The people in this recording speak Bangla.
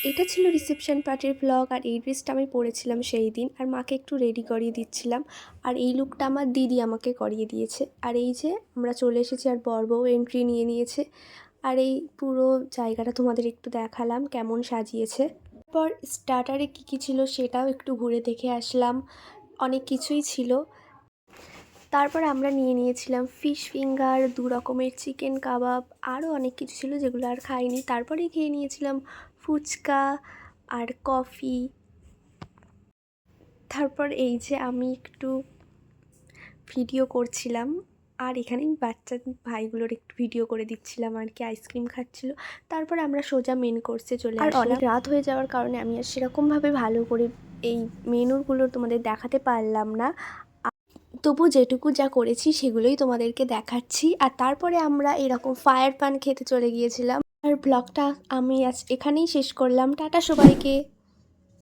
এটা ছিল রিসেপশন পার্টির ব্লগ। আর এই ড্রেসটা আমি পরেছিলাম সেই দিন, আর মাকে একটু রেডি করিয়ে দিচ্ছিলাম। আর এই লুকটা আমার দিদি আমাকে করিয়ে দিয়েছে। আর এই যে আমরা চলে এসেছি, আর বর বউ এন্ট্রি নিয়ে নিয়েছে। আর এই পুরো জায়গাটা তোমাদের একটু দেখালাম কেমন সাজিয়েছে। তারপর স্টার্টারে কী কী ছিল সেটাও একটু ঘুরে দেখে আসলাম, অনেক কিছুই ছিল। তারপর আমরা নিয়ে নিয়েছিলাম ফিশ ফিঙ্গার, 2 রকমের চিকেন কাবাব, আরও অনেক কিছু ছিল যেগুলো আর খাইনি। তারপরে খেয়ে নিয়েছিলাম ফুচকা আর কফি। তারপর এই যে আমি একটু ভিডিও করছিলাম, আর এখানে বাচ্চা ভাইগুলোর একটু ভিডিও করে দিচ্ছিলাম আর কি, আইসক্রিম খাচ্ছিল। তারপর আমরা সোজা মেন কোর্সে চলে আসলাম। আর অনেক রাত হয়ে যাওয়ার কারণে আমি আর সেরকমভাবে ভালো করে এই মেনুগুলো তোমাদের দেখাতে পারলাম না, তবু যেটুকু যা করেছি সেগুলোই তোমাদেরকে দেখাচ্ছি। আর তারপরে আমরা এরকম ফায়ার পান খেতে চলে গিয়েছিলাম। আর ব্লগটা আমি আজ এখানেই শেষ করলাম। টাটা সবাইকে।